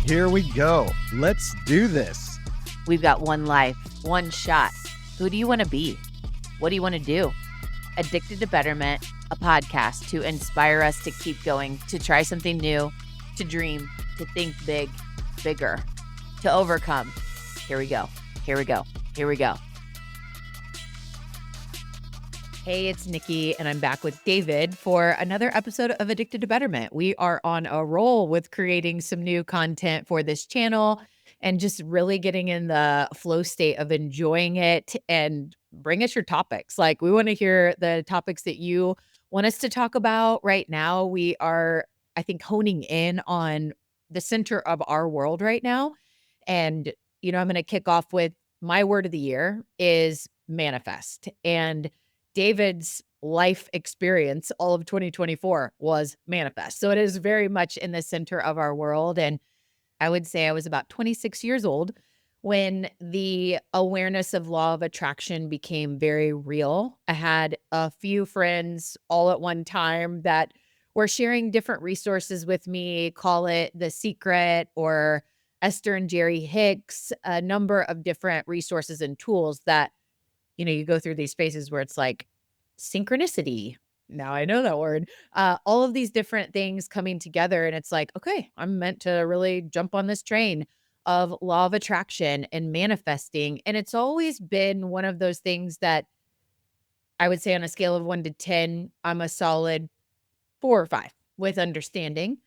Here we go. Let's do this. We've got one life, one shot. Who do you want to be? What do you want to do? Addicted to Betterment, a podcast to inspire us to keep going, to try something new, to dream, to think big, bigger, to overcome. Here we go. Here we go. Here we go. Hey, it's Nikki, and I'm back with David for another episode of Addicted to Betterment. We are on a roll with creating some new content for this channel and just really getting in the flow state of enjoying it, and bring us your topics. Like, we want to hear the topics that you want us to talk about. Right now, we are, I think, honing in on the center of our world right now. And, I'm going to kick off with my word of the year is manifest. And David's life experience, all of 2024, was manifest. So it is very much in the center of our world. And I would say I was about 26 years old when the awareness of law of attraction became very real. I had a few friends all at one time that were sharing different resources with me, call it The Secret or Esther and Jerry Hicks, a number of different resources and tools that you go through these phases where it's like synchronicity. Now I know that word. All of these different things coming together. And it's like, okay, I'm meant to really jump on this train of law of attraction and manifesting. And it's always been one of those things that I would say on a scale of 1 to 10, I'm a solid 4 or 5 with understanding.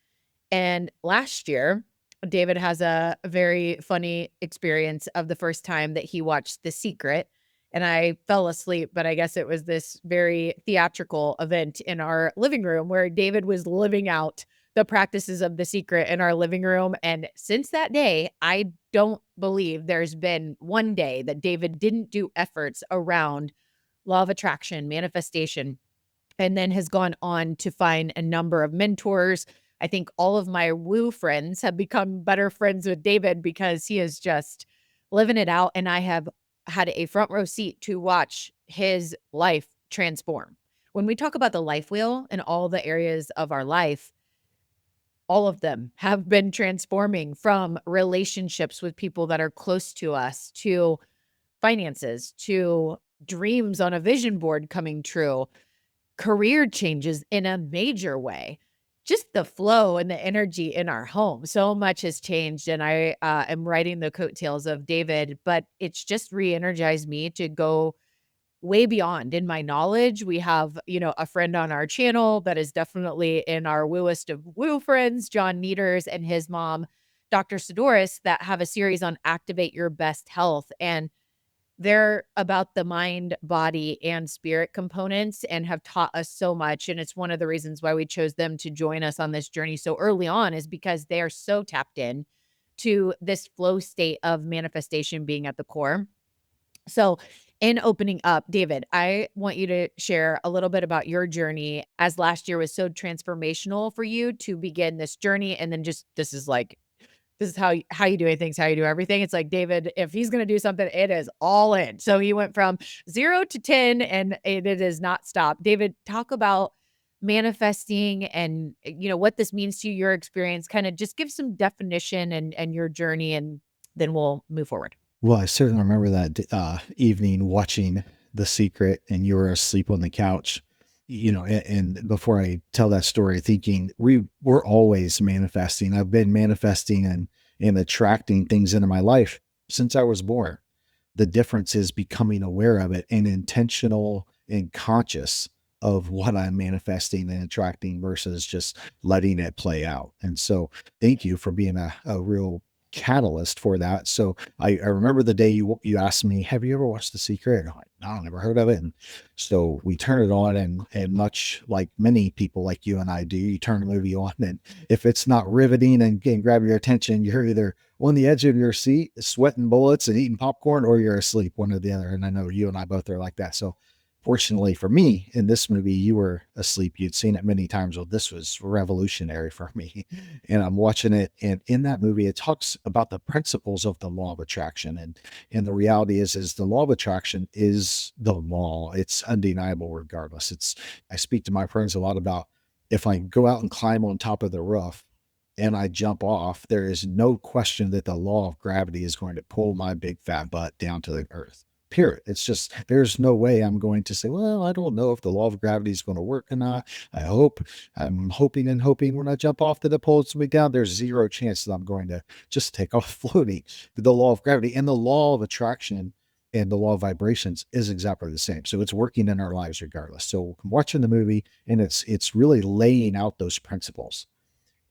And last year, David has a very funny experience of the first time that he watched The Secret. And I fell asleep, but I guess it was this very theatrical event in our living room where David was living out the practices of The Secret in our living room. And since that day, I don't believe there's been one day that David didn't do efforts around law of attraction, manifestation, and then has gone on to find a number of mentors. I think all of my woo friends have become better friends with David because he is just living it out. And I have had a front row seat to watch his life transform. When we talk about the life wheel and all the areas of our life, all of them have been transforming, from relationships with people that are close to us, to finances, to dreams on a vision board coming true, career changes in a major way. Just the flow and the energy in our home. So much has changed, and I am riding the coattails of David, but it's just re-energized me to go way beyond in my knowledge. We have, a friend on our channel that is definitely in our wooest of woo friends, John Nieders, and his mom, Dr. Sidoris, that have a series on Activate Your Best Health. And they're about the mind, body, and spirit components and have taught us so much. And it's one of the reasons why we chose them to join us on this journey so early on, is because they are so tapped in to this flow state of manifestation being at the core. So in opening up, David, I want you to share a little bit about your journey, as last year was so transformational for you to begin this journey. And then just, this is how you do things, how you do everything. It's like, David, if he's going to do something, it is all in. So he went from 0 to 10 and it has not stopped. David, talk about manifesting and, what this means to you, your experience. Kind of just give some definition and your journey, and then we'll move forward. Well, I certainly remember that evening watching The Secret, and you were asleep on the couch. And before I tell that story, thinking we're always manifesting. I've been manifesting and attracting things into my life since I was born. The difference is becoming aware of it and intentional and conscious of what I'm manifesting and attracting versus just letting it play out. And so thank you for being a real catalyst for that. So I remember the day you asked me, have you ever watched The Secret? And I'm like, no, I never heard of it. And so we turn it on, and much like many people like you and I do, you turn the movie on, and if it's not riveting and grab your attention, you're either on the edge of your seat, sweating bullets and eating popcorn, or you're asleep, one or the other. And I know you and I both are like that. So fortunately for me, in this movie, you were asleep. You'd seen it many times. Well, this was revolutionary for me. And I'm watching it. And in that movie, it talks about the principles of the law of attraction. And the reality is the law of attraction is the law. It's undeniable regardless. I speak to my friends a lot about, if I go out and climb on top of the roof and I jump off, there is no question that the law of gravity is going to pull my big fat butt down to the earth. Period. It's just, there's no way I'm going to say, well, I don't know if the law of gravity is going to work or not. I'm hoping and hoping when I jump off that it pulls me down. There's zero chance that I'm going to just take off floating. The law of gravity and the law of attraction and the law of vibrations is exactly the same. So it's working in our lives regardless. So I'm watching the movie, and it's really laying out those principles.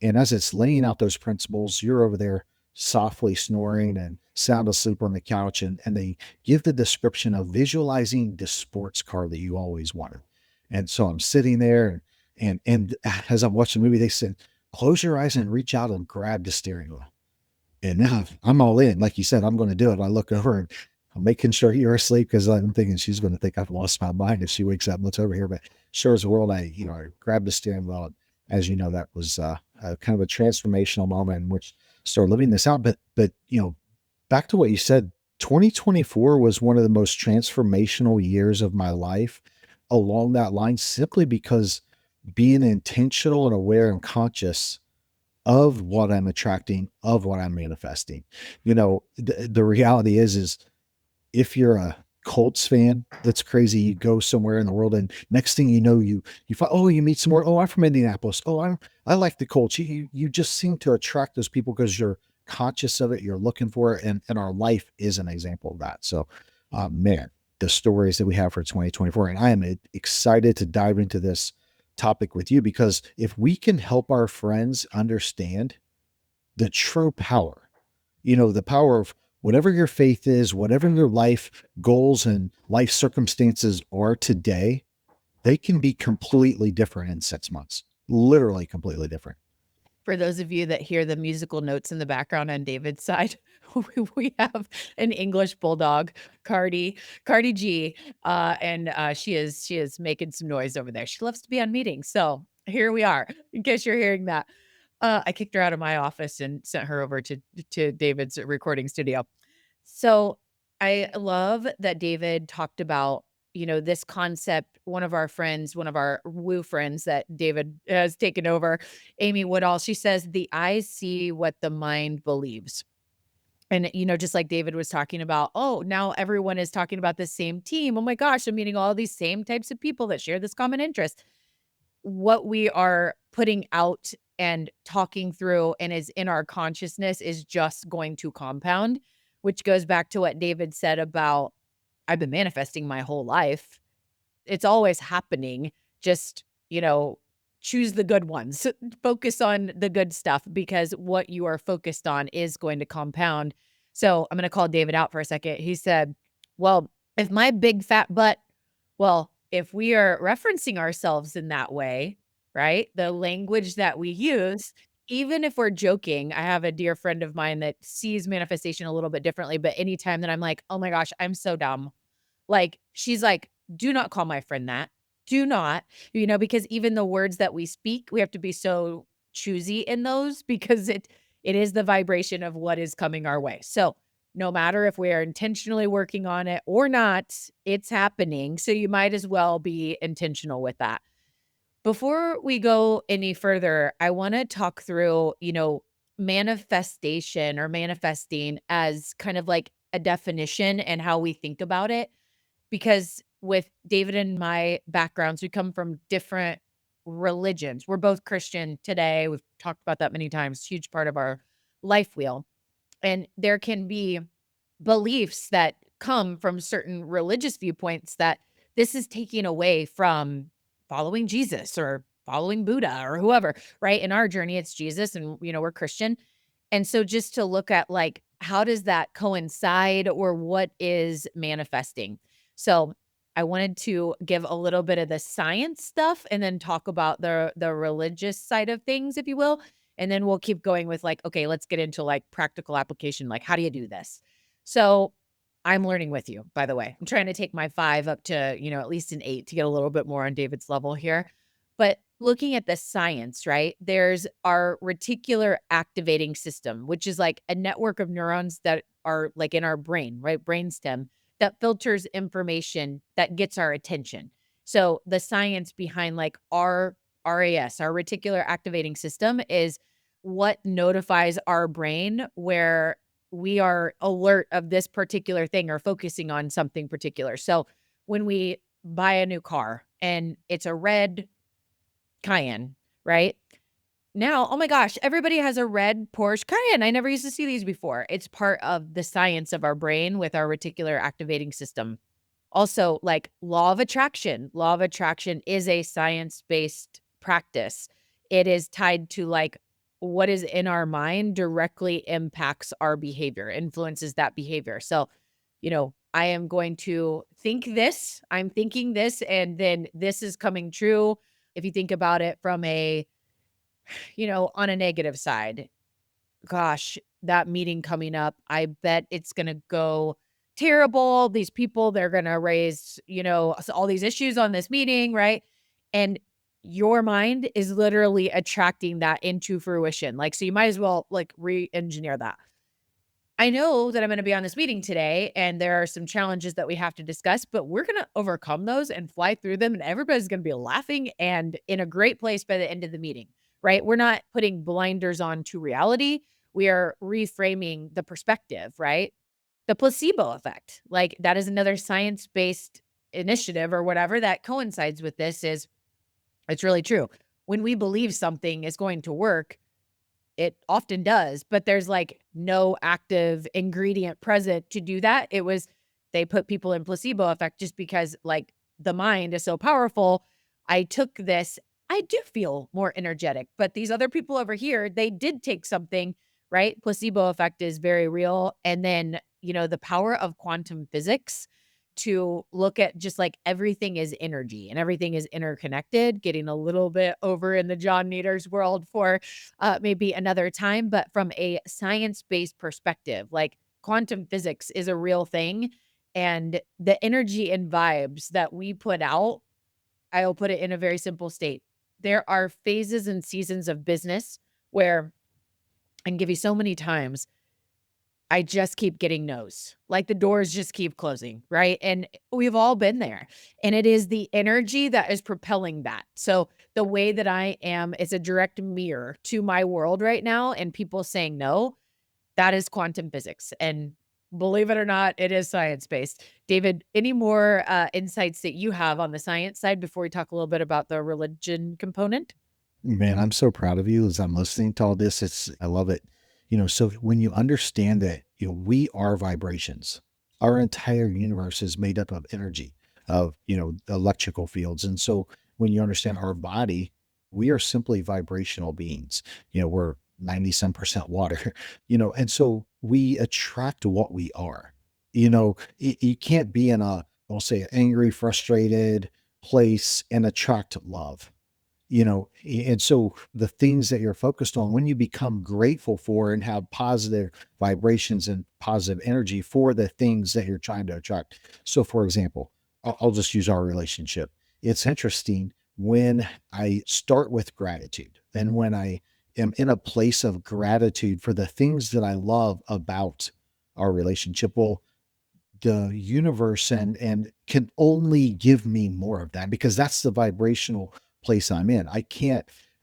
And as it's laying out those principles, you're over there softly snoring and sound asleep on the couch. And they give the description of visualizing the sports car that you always wanted. And so I'm sitting there, and as I'm watching the movie, they said, close your eyes and reach out and grab the steering wheel. And now I'm all in. Like you said, I'm going to do it. I look over and I'm making sure you're asleep, because I'm thinking she's going to think I've lost my mind if she wakes up and looks over here. But sure as the world, I grabbed the steering wheel. As you know, that was kind of a transformational moment in which I started living this out. But back to what you said, 2024 was one of the most transformational years of my life along that line, simply because being intentional and aware and conscious of what I'm attracting, of what I'm manifesting. The reality is if you're a Colts fan, that's crazy. You go somewhere in the world, and next thing you know, you find, oh, you meet some more. Oh, I'm from Indianapolis. Oh, I like the Colts. You just seem to attract those people because you're conscious of it. You're looking for it, and our life is an example of that. So, man, the stories that we have for 2024, and I am excited to dive into this topic with you, because if we can help our friends understand the true power, the power of whatever your faith is, whatever your life goals and life circumstances are today, they can be completely different in 6 months, literally completely different. For those of you that hear the musical notes in the background on David's side, we have an English bulldog, Cardi G, and she is making some noise over there. She loves to be on meetings, so here we are. In case you're hearing that, I kicked her out of my office and sent her over to David's recording studio. So I love that David talked about, this concept. One of our friends, one of our woo friends that David has taken over, Amy Woodall, she says, the eyes see what the mind believes. And, just like David was talking about, oh, now everyone is talking about the same team. Oh my gosh, I'm meeting all these same types of people that share this common interest. What we are putting out and talking through and is in our consciousness is just going to compound, which goes back to what David said about, I've been manifesting my whole life. It's always happening. Just, choose the good ones. Focus on the good stuff, because what you are focused on is going to compound. So I'm going to call David out for a second. He said, well, if my big fat butt, well, if we are referencing ourselves in that way, right? The language that we use, even if we're joking, I have a dear friend of mine that sees manifestation a little bit differently. But anytime that I'm like, oh my gosh, I'm so dumb. Like, she's like, do not call my friend that. Do not, because even the words that we speak, we have to be so choosy in those, because it is the vibration of what is coming our way. So no matter if we are intentionally working on it or not, it's happening. So you might as well be intentional with that. Before we go any further, I want to talk through, manifestation or manifesting as kind of like a definition and how we think about it. Because with David and my backgrounds, we come from different religions. We're both Christian today. We've talked about that many times, huge part of our life wheel. And there can be beliefs that come from certain religious viewpoints that this is taking away from following Jesus or following Buddha or whoever, right? In our journey, it's Jesus, and, we're Christian. And so just to look at, like, how does that coincide, or what is manifesting? So I wanted to give a little bit of the science stuff and then talk about the religious side of things, if you will. And then we'll keep going with, like, okay, let's get into like practical application. Like, how do you do this? So I'm learning with you, by the way. I'm trying to take my 5 up to, at least an 8 to get a little bit more on David's level here. But looking at the science, right? There's our reticular activating system, which is like a network of neurons that are like in our brain, right? Brainstem, that filters information that gets our attention. So the science behind like our RAS, our reticular activating system, is what notifies our brain where we are alert of this particular thing or focusing on something particular. So when we buy a new car and it's a red Cayenne, right? Now, oh my gosh, everybody has a red Porsche Cayenne. I never used to see these before. It's part of the science of our brain with our reticular activating system. Also, like law of attraction. Law of attraction is a science-based practice. It is tied to like what is in our mind directly impacts our behavior, influences that behavior. So, I am going to think this, I'm thinking this, and then this is coming true. If you think about it from on a negative side, gosh, that meeting coming up, I bet it's gonna go terrible. These people, they're gonna raise, all these issues on this meeting, right? And your mind is literally attracting that into fruition. Like, so you might as well like re-engineer that. I know that I'm going to be on this meeting today and there are some challenges that we have to discuss, but we're going to overcome those and fly through them. And everybody's going to be laughing and in a great place by the end of the meeting, right? We're not putting blinders on to reality. We are reframing the perspective, right? The placebo effect, like that is another science based initiative or whatever that coincides with this. It's really true. When we believe something is going to work, it often does, but there's, like, no active ingredient present to do that. They put people in placebo effect just because, like, the mind is so powerful. I took this, I do feel more energetic, but these other people over here, they did take something, right? Placebo effect is very real, and then, the power of quantum physics to look at just, like, everything is energy and everything is interconnected, getting a little bit over in the John Nieder's world for maybe another time, but from a science-based perspective, like quantum physics is a real thing. And the energy and vibes that we put out, I'll put it in a very simple state. There are phases and seasons of business where I can give you so many times I just keep getting no's. Like the doors just keep closing, right? And we've all been there. And it is the energy that is propelling that. So the way that I am is a direct mirror to my world right now. And people saying no, that is quantum physics. And believe it or not, it is science based. David, any more insights that you have on the science side before we talk a little bit about the religion component? Man, I'm so proud of you as I'm listening to all this. I love it. So when you understand that, we are vibrations, our entire universe is made up of energy, of, electrical fields. And so when you understand our body, we are simply vibrational beings. We're 90 some percent water, and so we attract what we are. You can't be in I'll say, angry, frustrated place and attract love. And so the things that you're focused on, when you become grateful for and have positive vibrations and positive energy for the things that you're trying to attract. So for example, I'll just use our relationship. It's interesting when I start with gratitude and when I am in a place of gratitude for the things that I love about our relationship. Well, the universe and can only give me more of that because that's the vibrational place I'm in.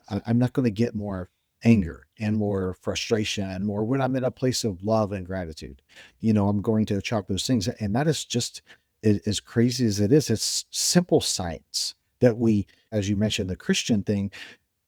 I'm not going to get more anger and more frustration and more when I'm in a place of love and gratitude. I'm going to attract those things. And that is just as crazy as it is. It's simple science that we, as you mentioned, the Christian thing,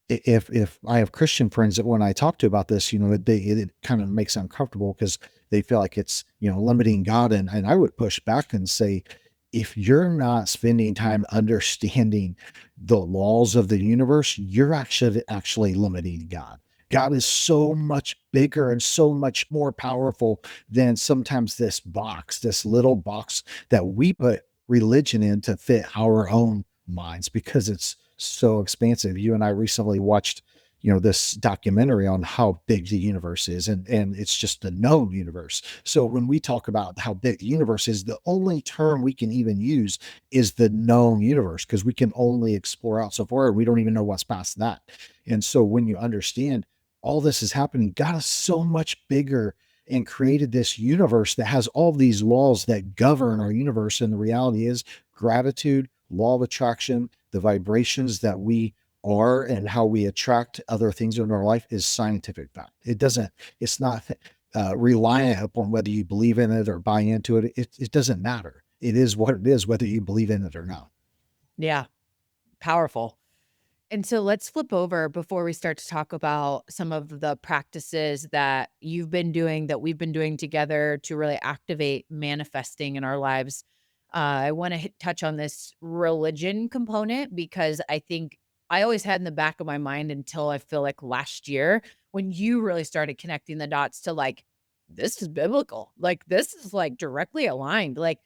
if I have Christian friends that when I talk to about this, it kind of makes them uncomfortable because they feel like it's, limiting God. And I would push back and say, if you're not spending time understanding the laws of the universe, you're actually limiting God. God is so much bigger and so much more powerful than sometimes this little box that we put religion in to fit our own minds because it's so expansive. You and I recently watched, this documentary on how big the universe is, and it's just the known universe. So when we talk about how big the universe is, the only term we can even use is the known universe because we can only explore out so far. We don't even know what's past that. And so when you understand all this is happening, God is so much bigger and created this universe that has all these laws that govern our universe. And the reality is gratitude, law of attraction, the vibrations that we are and how we attract other things in our life is scientific fact. It's not reliant upon whether you believe in it or buy into it. It doesn't matter. It is what it is, whether you believe in it or not. Yeah. Powerful. And so let's flip over before we start to talk about some of the practices that you've been doing, that we've been doing together to really activate manifesting in our lives. I want to touch on this religion component because I think I always had in the back of my mind until I feel like last year when you really started connecting the dots to like, this is biblical. Like, this is like directly aligned. Like,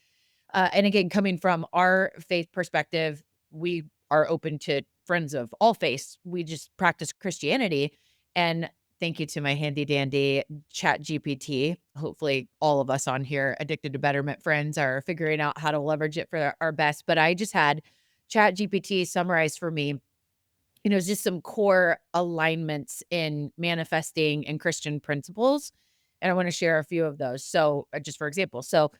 and again, coming from our faith perspective, we are open to friends of all faiths. We just practice Christianity. And thank you to my handy dandy chat GPT. Hopefully all of us on here, Addicted to Betterment friends, are figuring out how to leverage it for our best. But I just had chat GPT summarize for me, just some core alignments in manifesting and Christian principles. And I want to share a few of those. So just for example, so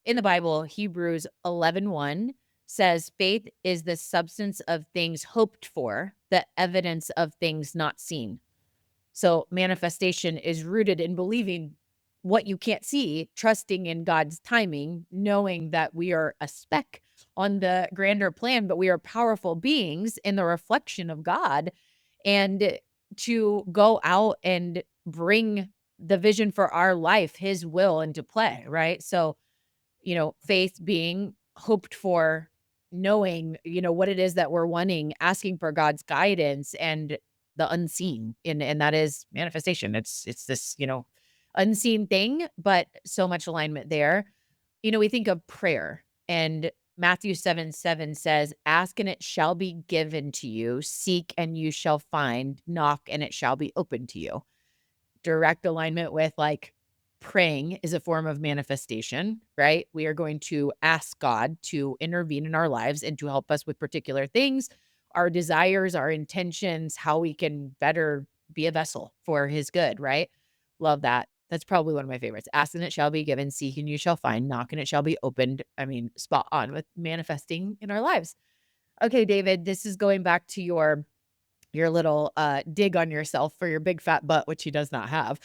in the Bible, Hebrews 11:1 says, "Faith is the substance of things hoped for, the evidence of things not seen." So manifestation is rooted in believing what you can't see, trusting in God's timing, knowing that we are a speck on the grander plan, but we are powerful beings in the reflection of God, and to go out and bring the vision for our life, his will into play, right? So faith being hoped for, knowing, what it is that we're wanting, asking for God's guidance and the unseen. And that is manifestation. It's this, unseen thing, but so much alignment there. We think of prayer, and Matthew 7:7 says, "Ask and it shall be given to you, seek and you shall find, knock and it shall be open to you." Direct alignment with like praying is a form of manifestation, right? We are going to ask God to intervene in our lives and to help us with particular things, our desires, our intentions, how we can better be a vessel for his good, right? Love that. That's probably one of my favorites. Ask and it shall be given, seek and you shall find, knock and it shall be opened. I mean, spot on with manifesting in our lives. Okay, David, this is going back to your little dig on yourself for your big fat butt, which he does not have.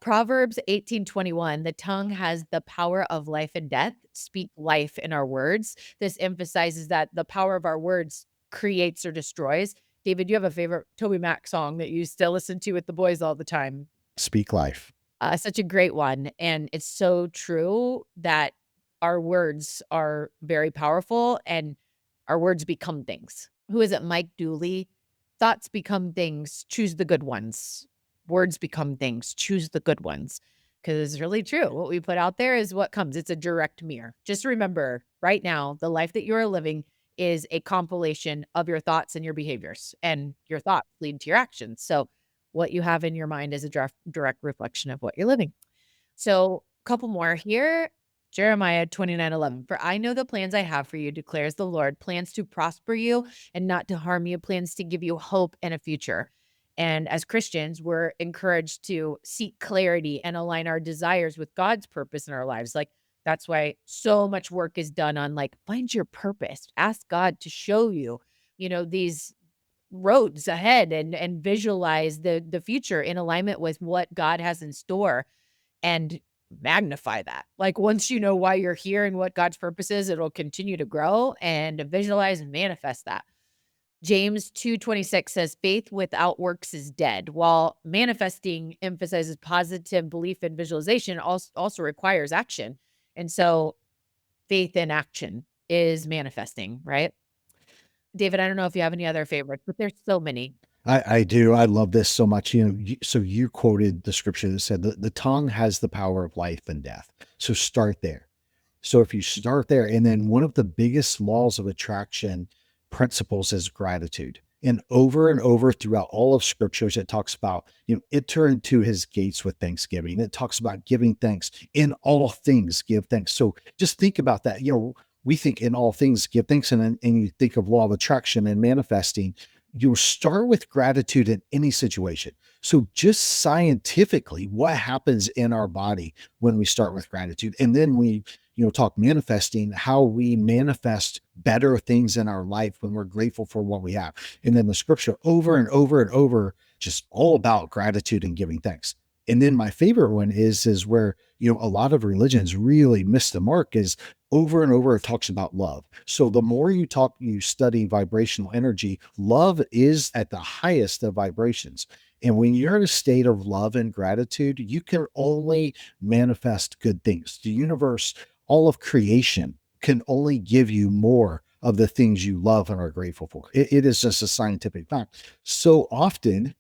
Proverbs 18:21, "The tongue has the power of life and death. Speak life in our words." This emphasizes that the power of our words creates or destroys. David, you have a favorite Toby Mac song that you still listen to with the boys all the time. Speak life. Such a great one. And it's so true that our words are very powerful and our words become things. Who is it? Mike Dooley. Thoughts become things. Choose the good ones. Words become things. Choose the good ones. Because it's really true. What we put out there is what comes. It's a direct mirror. Just remember right now, the life that you are living is a compilation of your thoughts and your behaviors, and your thoughts lead to your actions. So what you have in your mind is a direct reflection of what you're living. So a couple more here. Jeremiah 29:11. "For I know the plans I have for you, declares the Lord, plans to prosper you and not to harm you, plans to give you hope and a future." And as Christians, we're encouraged to seek clarity and align our desires with God's purpose in our lives. Like, that's why so much work is done on like, find your purpose. Ask God to show you, these roads ahead, and visualize the future in alignment with what God has in store, and magnify that. Like, once you know why you're here and what God's purpose is, it'll continue to grow and visualize and manifest that. James 2:26 says, "Faith without works is dead." While manifesting emphasizes positive belief and visualization, also requires action. And so faith in action is manifesting, right? David, I don't know if you have any other favorites, but there's so many. I do. I love this so much. So you quoted the scripture that said the tongue has the power of life and death. So start there. So if you start there, and then one of the biggest laws of attraction principles is gratitude. And over throughout all of scriptures, it talks about, enter into his gates with thanksgiving. It talks about giving thanks in all things, give thanks. So just think about that. We think in all things, give thanks. And you think of law of attraction and manifesting. You start with gratitude in any situation. So just scientifically, what happens in our body when we start with gratitude? And then talk manifesting, how we manifest better things in our life when we're grateful for what we have. And then the scripture over and over and over, just all about gratitude and giving thanks. And then my favorite one is where, a lot of religions really miss the mark, is over and over it talks about love. So the more you study vibrational energy, love is at the highest of vibrations. And when you're in a state of love and gratitude, you can only manifest good things. The universe, all of creation, can only give you more of the things you love and are grateful for. It is just a scientific fact. So often,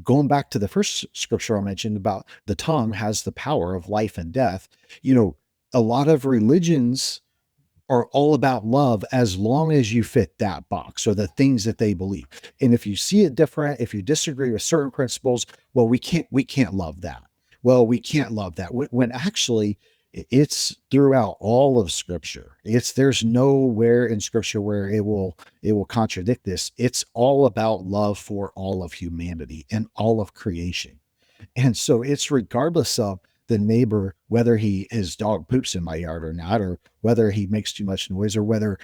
going back to the first scripture I mentioned about the tongue has the power of life and death, a lot of religions are all about love as long as you fit that box or the things that they believe. And if you see it different, if you disagree with certain principles, well, we can't love that. Well, we can't love that. When actually it's throughout all of scripture. There's nowhere in scripture where it will contradict this. It's all about love for all of humanity and all of creation. And so it's regardless of the neighbor, whether his dog poops in my yard or not, or whether he makes too much noise, or whether,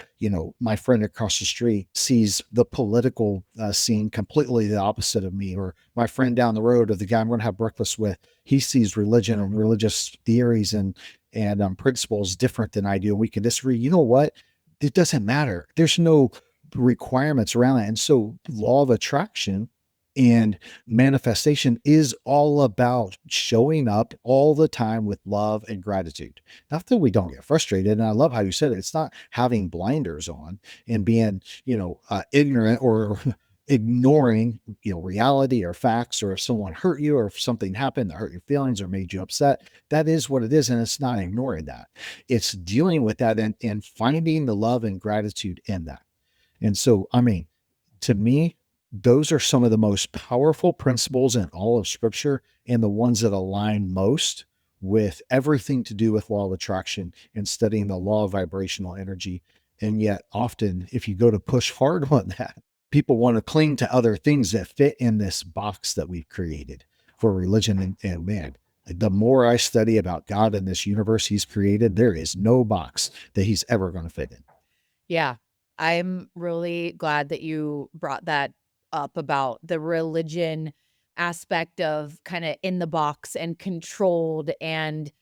my friend across the street sees the political scene completely the opposite of me, or my friend down the road, or the guy I'm going to have breakfast with, he sees religion and religious theories and principles different than I do. And we can disagree. You know what? It doesn't matter. There's no requirements around that. And so law of attraction and manifestation is all about showing up all the time with love and gratitude. Not that we don't get frustrated. And I love how you said it. It's not having blinders on and being, ignorant or ignoring, reality or facts, or if someone hurt you or if something happened that hurt your feelings or made you upset. That is what it is. And it's not ignoring that. It's dealing with that and finding the love and gratitude in that. And so, to me, those are some of the most powerful principles in all of scripture, and the ones that align most with everything to do with law of attraction and studying the law of vibrational energy. And yet often, if you go to push hard on that, people want to cling to other things that fit in this box that we've created for religion. And man, the more I study about God and this universe he's created, there is no box that he's ever going to fit in. Yeah. I'm really glad that you brought that up about the religion aspect of kind of in the box and controlled, and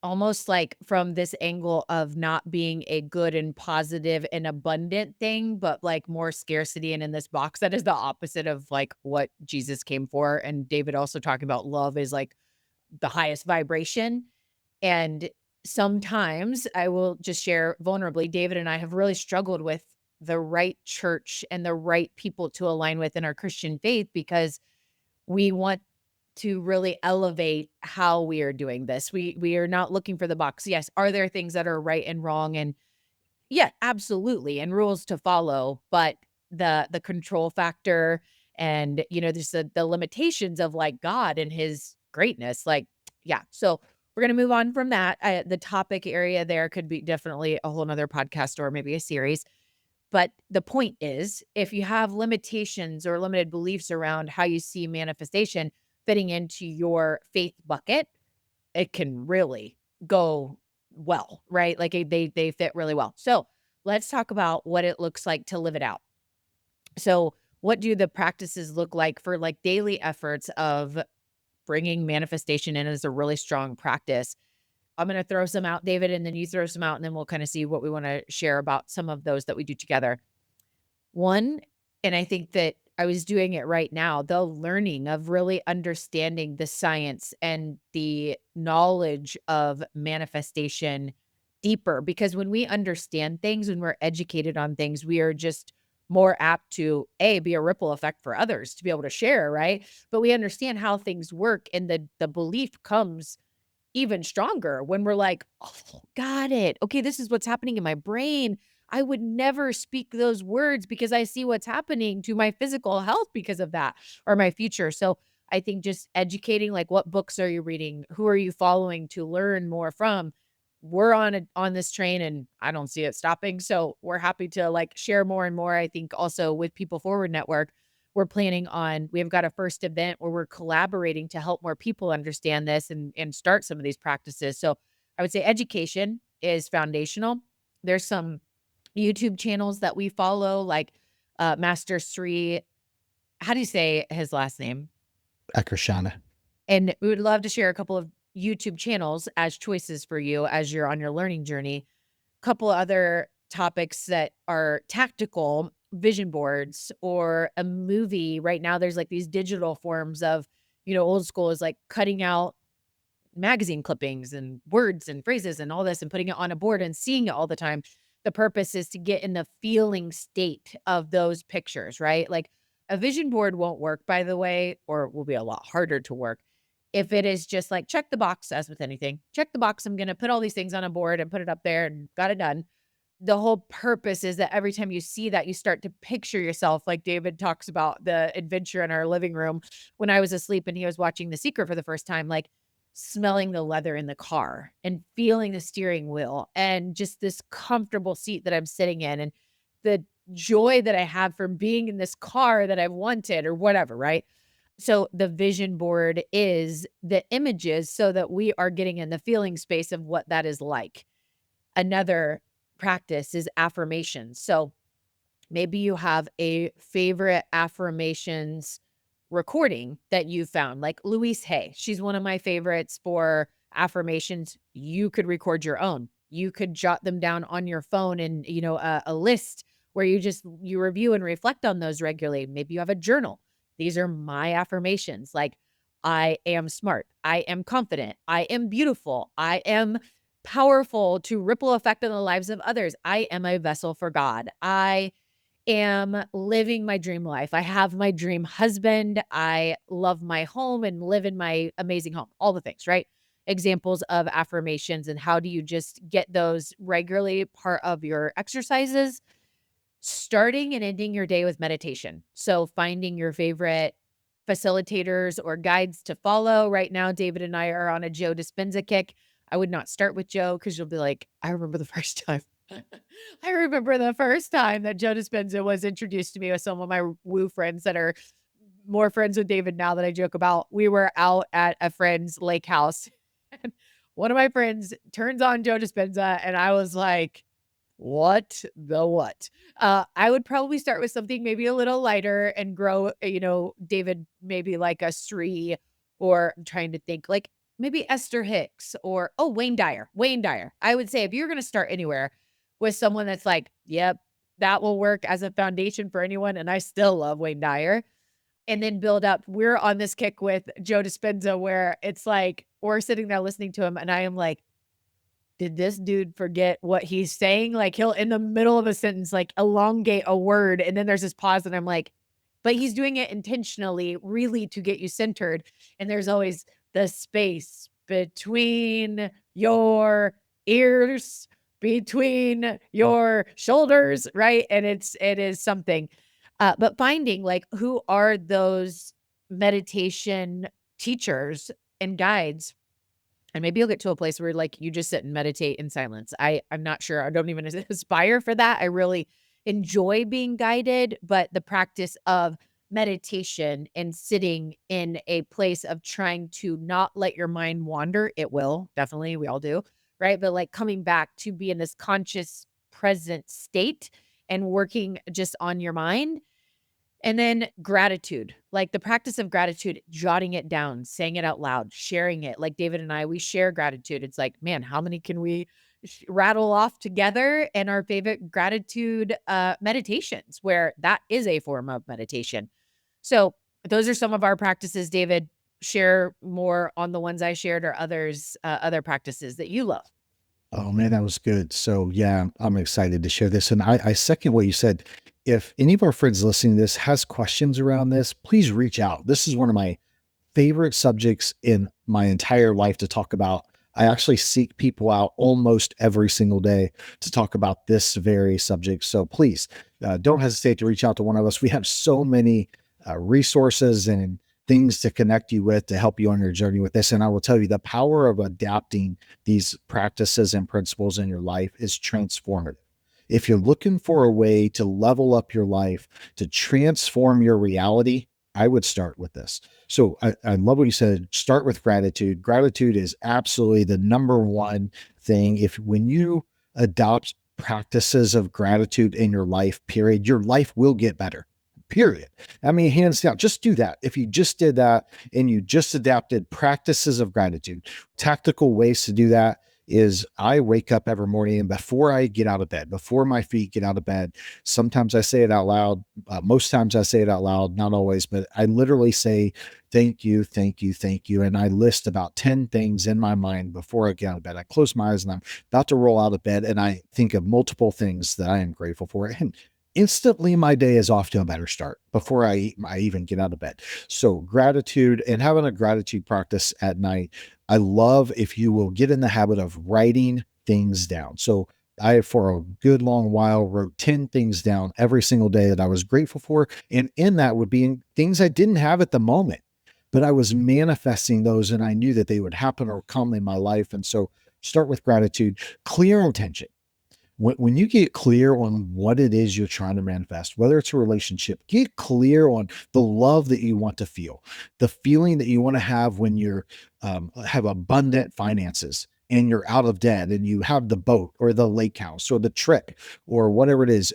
almost like from this angle of not being a good and positive and abundant thing, but like more scarcity and in this box. That is the opposite of like what Jesus came for. And David also talking about love is like the highest vibration. And sometimes I will just share vulnerably, David and I have really struggled with the right church and the right people to align with in our Christian faith, because we want to really elevate how we are doing this. We are not looking for the box. Yes, are there things that are right and wrong? And yeah, absolutely, and rules to follow, but the control factor and, just the limitations of, like, God and his greatness, like, yeah, so we're gonna move on from that. The topic area there could be definitely a whole nother podcast or maybe a series, but the point is, if you have limitations or limited beliefs around how you see manifestation fitting into your faith bucket, it can really go well, right? Like they fit really well. So let's talk about what it looks like to live it out. So what do the practices look like for like daily efforts of bringing manifestation in as a really strong practice? I'm going to throw some out, David, and then you throw some out, and then we'll kind of see what we want to share about some of those that we do together. One, and I think that I was doing it right now, the learning of really understanding the science and the knowledge of manifestation deeper. Because when we understand things, when we're educated on things, we are just more apt to be a ripple effect for others to be able to share, right? But we understand how things work, and the belief comes even stronger when we're like, "Oh, got it. Okay, this is what's happening in my brain. I would never speak those words because I see what's happening to my physical health because of that, or my future." So I think just educating, like, what books are you reading? Who are you following to learn more from? We're on this train and I don't see it stopping. So we're happy to like share more and more. I think also with People Forward Network, we've got a first event where we're collaborating to help more people understand this and start some of these practices. So I would say education is foundational. There's some YouTube channels that we follow, like Master Sri. How do you say his last name? Akrashana. And we would love to share a couple of YouTube channels as choices for you as you're on your learning journey. Couple other topics that are tactical, vision boards or a movie. Right now, there's like these digital forms of, old school is like cutting out magazine clippings and words and phrases and all this and putting it on a board and seeing it all the time. The purpose is to get in the feeling state of those pictures, right? Like a vision board won't work, by the way, or will be a lot harder to work if it is just like check the box, as with anything. Check the box. I'm going to put all these things on a board and put it up there and got it done. The whole purpose is that every time you see that, you start to picture yourself, like David talks about the adventure in our living room when I was asleep and he was watching The Secret for the first time, like smelling the leather in the car and feeling the steering wheel and just this comfortable seat that I'm sitting in and the joy that I have from being in this car that I've wanted or whatever, right? So the vision board is the images so that we are getting in the feeling space of what that is like. Another practice is affirmations. So maybe you have a favorite affirmations recording that you found, like Louise Hay. She's one of my favorites for affirmations. You could record your own. You could jot them down on your phone and, a list where you review and reflect on those regularly. Maybe you have a journal. These are my affirmations. Like, I am smart. I am confident. I am beautiful. I am powerful to ripple effect on the lives of others. I am a vessel for God. I am living my dream life. I have my dream husband. I love my home and live in my amazing home. All the things, right? Examples of affirmations and how do you just get those regularly part of your exercises, starting and ending your day with meditation. So finding your favorite facilitators or guides to follow. Right now, David and I are on a Joe Dispenza kick. I would not start with Joe because you'll be like, I remember the first time. I remember the first time that Joe Dispenza was introduced to me with some of my woo friends that are more friends with David now that I joke about. We were out at a friend's lake house and one of my friends turns on Joe Dispenza and I was like, what the what? I would probably start with something maybe a little lighter and grow, David, maybe like a Sri, or I'm trying to think like maybe Esther Hicks or, Wayne Dyer. Wayne Dyer. I would say if you're going to start anywhere with someone that's like, yep, that will work as a foundation for anyone. And I still love Wayne Dyer. And then build up. We're on this kick with Joe Dispenza where it's like, we're sitting there listening to him and I am like, did this dude forget what he's saying? Like he'll in the middle of a sentence, like elongate a word. And then there's this pause and I'm like, but he's doing it intentionally, really to get you centered. And there's always the space between your ears, between your shoulders, right? And it is something. But finding like who are those meditation teachers and guides, and maybe you'll get to a place where like you just sit and meditate in silence. I'm not sure. I don't even aspire for that. I really enjoy being guided, but the practice of meditation and sitting in a place of trying to not let your mind wander, it will definitely, we all do, right? But like coming back to be in this conscious present state and working just on your mind. And then gratitude, like the practice of gratitude, jotting it down, saying it out loud, sharing it. Like David and I, we share gratitude. It's like, man, how many can we rattle off together? And our favorite gratitude meditations, where that is a form of meditation. So those are some of our practices. David, share more on the ones I shared or others, other practices that you love. Oh man, that was good. So yeah, I'm excited to share this. And I second what you said. If any of our friends listening to this has questions around this, please reach out. This is one of my favorite subjects in my entire life to talk about. I actually seek people out almost every single day to talk about this very subject. So please don't hesitate to reach out to one of us. We have so many resources and things to connect you with to help you on your journey with this. And I will tell you, the power of adapting these practices and principles in your life is transformative. If you're looking for a way to level up your life, to transform your reality, I would start with this. So I love what you said. Start with gratitude. Gratitude is absolutely the number one thing. When you adopt practices of gratitude in your life, period, your life will get better. Period. I mean, hands down, just do that. If you just did that and you just adapted practices of gratitude, tactical ways to do that is I wake up every morning and before I get out of bed, before my feet get out of bed, sometimes I say it out loud. Most times I say it out loud, not always, but I literally say, thank you, thank you, thank you. And I list about 10 things in my mind before I get out of bed. I close my eyes and I'm about to roll out of bed and I think of multiple things that I am grateful for. And instantly my day is off to a better start before I even get out of bed. So gratitude and having a gratitude practice at night. I love if you will get in the habit of writing things down. So I, for a good long while, wrote 10 things down every single day that I was grateful for. And in that would be things I didn't have at the moment, but I was manifesting those and I knew that they would happen or come in my life. And so start with gratitude, clear intention. When you get clear on what it is you're trying to manifest, whether it's a relationship, get clear on the love that you want to feel, the feeling that you want to have when you're have abundant finances and you're out of debt and you have the boat or the lake house or the trip or whatever it is,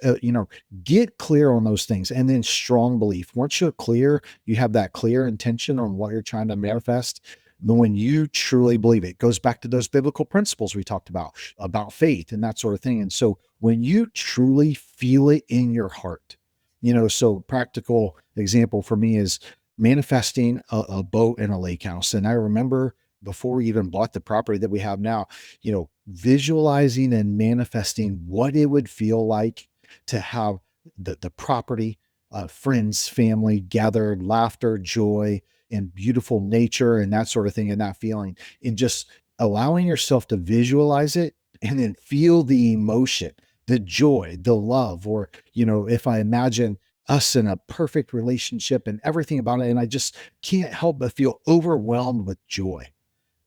get clear on those things. And then strong belief. Once you're clear, you have that clear intention on what you're trying to manifest. But when you truly believe it, goes back to those biblical principles we talked about faith and that sort of thing. And so when you truly feel it in your heart, so practical example for me is manifesting a boat and a lake house. And I remember before we even bought the property that we have now, visualizing and manifesting what it would feel like to have the property, friends, family gathered, laughter, joy, and beautiful nature and that sort of thing and that feeling, and just allowing yourself to visualize it and then feel the emotion, the joy, the love, or, if I imagine us in a perfect relationship and everything about it, and I just can't help but feel overwhelmed with joy,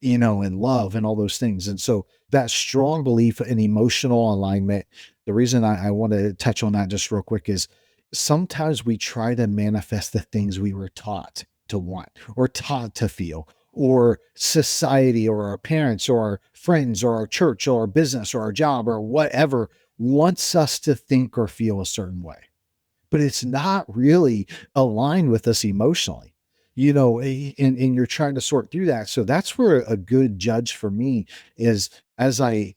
and love and all those things. And so that strong belief in emotional alignment, the reason I want to touch on that just real quick is sometimes we try to manifest the things we were taught to want or taught to feel, or society or our parents or our friends or our church or our business or our job or whatever wants us to think or feel a certain way. But it's not really aligned with us emotionally, and you're trying to sort through that. So that's where a good judge for me is, as I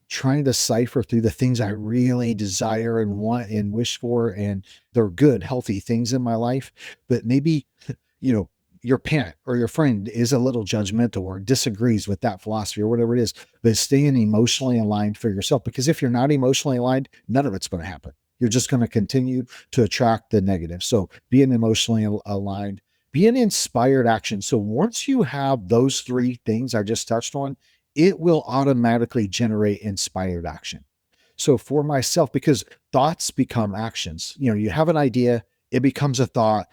trying to cipher through the things I really desire and want and wish for, and they're good, healthy things in my life, but maybe, you know, your parent or your friend is a little judgmental or disagrees with that philosophy or whatever it is, but staying emotionally aligned for yourself, because if you're not emotionally aligned, none of it's going to happen. You're just going to continue to attract the negative. So being emotionally aligned, be an inspired action. So once you have those three things I just touched on, it will automatically generate inspired action. So for myself, because thoughts become actions, you have an idea, it becomes a thought,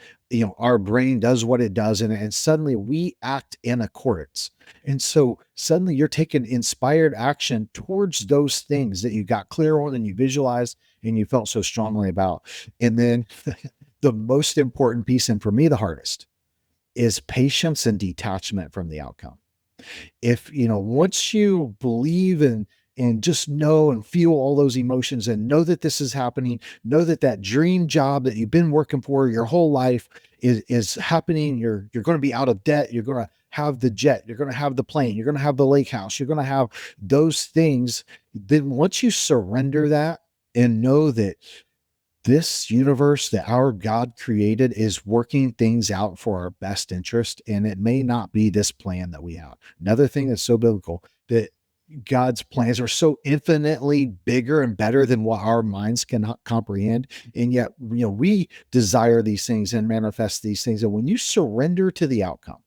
our brain does what it does, and suddenly we act in accordance. And so suddenly you're taking inspired action towards those things that you got clear on and you visualized and you felt so strongly about. And then the most important piece, and for me, the hardest, is patience and detachment from the outcome. If, once you believe and just know and feel all those emotions and know that this is happening, know that that dream job that you've been working for your whole life is happening. You're going to be out of debt. You're going to have the jet. You're going to have the plane. You're going to have the lake house. You're going to have those things. Then once you surrender that and know that this universe that our God created is working things out for our best interest, and it may not be this plan that we have. Another thing that's so biblical, that God's plans are so infinitely bigger and better than what our minds can comprehend. And yet, we desire these things and manifest these things. And when you surrender to the outcome,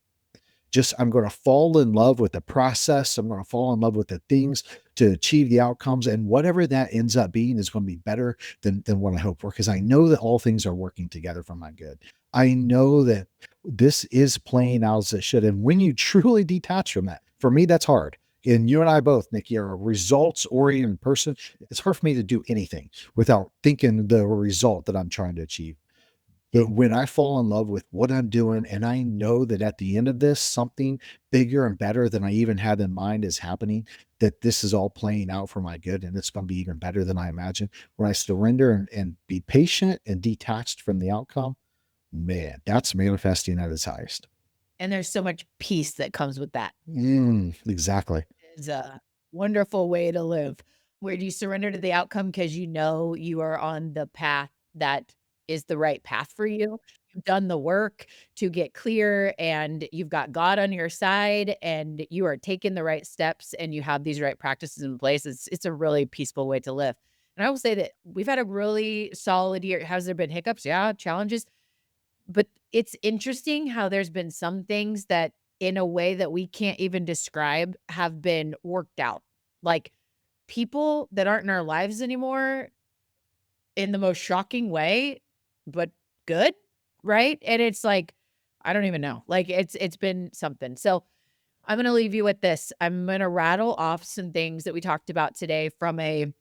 I'm going to fall in love with the process. I'm going to fall in love with the things to achieve the outcomes. And whatever that ends up being is going to be better than what I hope for, because I know that all things are working together for my good. I know that this is playing out as it should. And when you truly detach from that, for me, that's hard. And you and I both, Nikki, are a results-oriented person. It's hard for me to do anything without thinking the result that I'm trying to achieve. But when I fall in love with what I'm doing and I know that at the end of this, something bigger and better than I even had in mind is happening, that this is all playing out for my good and it's going to be even better than I imagined. When I surrender and be patient and detached from the outcome, man, that's manifesting at its highest. And there's so much peace that comes with that. Exactly. It's a wonderful way to live, where you surrender to the outcome because you know you are on the path that is the right path for you. You've done the work to get clear, and you've got God on your side, and you are taking the right steps, and you have these right practices in place. It's a really peaceful way to live. And I will say that we've had a really solid year. Has there been hiccups? Yeah, challenges. But it's interesting how there's been some things that, in a way that we can't even describe, have been worked out. Like, people that aren't in our lives anymore in the most shocking way, but good, right? And it's like, I don't even know. Like, it's been something. So, I'm gonna leave you with this. I'm gonna rattle off some things that we talked about today from a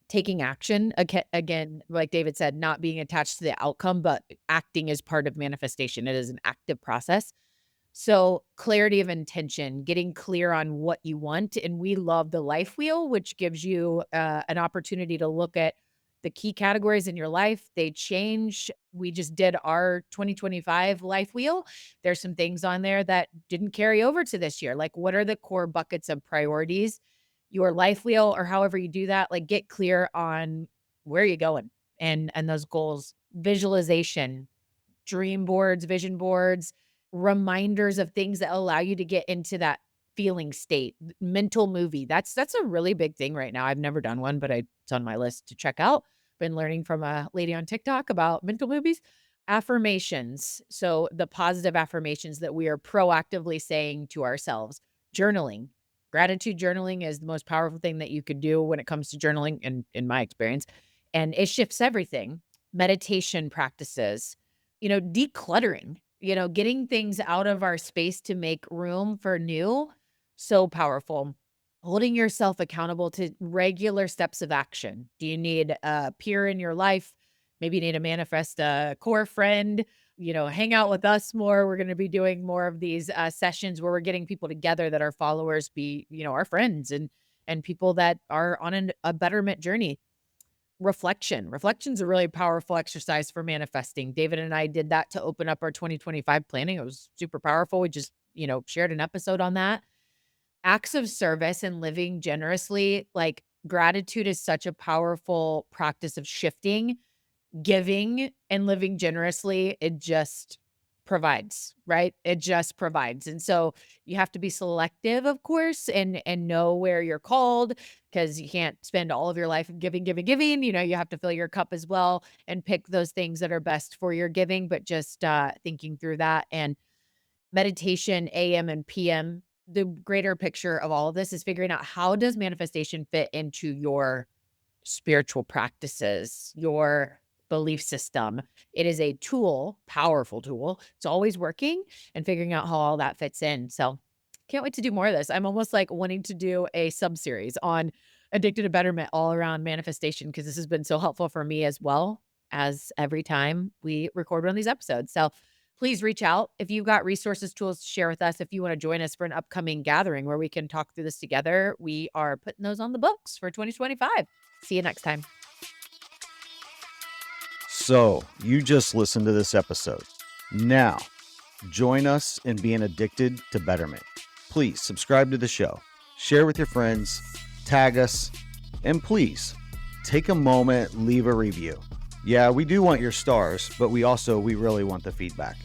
taking action, again, like David said, not being attached to the outcome, but acting is part of manifestation. It is an active process. So, clarity of intention, getting clear on what you want. And we love the life wheel, which gives you an opportunity to look at the key categories in your life. They change. We just did our 2025 life wheel. There's some things on there that didn't carry over to this year. Like, what are the core buckets of priorities? Your life wheel, or however you do that, like, get clear on where you're going and those goals. Visualization, dream boards, vision boards, reminders of things that allow you to get into that feeling state. Mental movie. That's a really big thing right now. I've never done one, but it's on my list to check out. Been learning from a lady on TikTok about mental movies. Affirmations. So the positive affirmations that we are proactively saying to ourselves. Journaling. Gratitude journaling is the most powerful thing that you could do when it comes to journaling, in my experience. And it shifts everything. Meditation practices, decluttering, getting things out of our space to make room for new. So powerful. Holding yourself accountable to regular steps of action. Do you need a peer in your life? Maybe you need to manifest a core friend, hang out with us more. We're going to be doing more of these sessions where we're getting people together that are followers, be, our friends and people that are on a betterment journey. Reflection's a really powerful exercise for manifesting. David and I did that to open up our 2025 planning. It was super powerful. We just, shared an episode on that. Acts of service and living generously, like, gratitude is such a powerful practice of shifting, giving, and living generously. It just provides, right? It just provides. And so you have to be selective, of course, and know where you're called, because you can't spend all of your life giving, giving, giving. You have to fill your cup as well and pick those things that are best for your giving, but just thinking through that. And meditation, AM and PM. The greater picture of all of this is figuring out, how does manifestation fit into your spiritual practices, your belief system. It is a tool, powerful tool. It's always working, and figuring out how all that fits in. So can't wait to do more of this. I'm almost like wanting to do a sub-series on addicted to betterment all around manifestation, because this has been so helpful for me as well as every time we record one of these episodes. So please reach out if you've got resources, tools to share with us. If you want to join us for an upcoming gathering where we can talk through this together, we are putting those on the books for 2025. See you next time. So you just listened to this episode. Now, join us in being addicted to betterment. Please subscribe to the show, share with your friends, tag us, and please take a moment, leave a review. Yeah, we do want your stars, but we really want the feedback.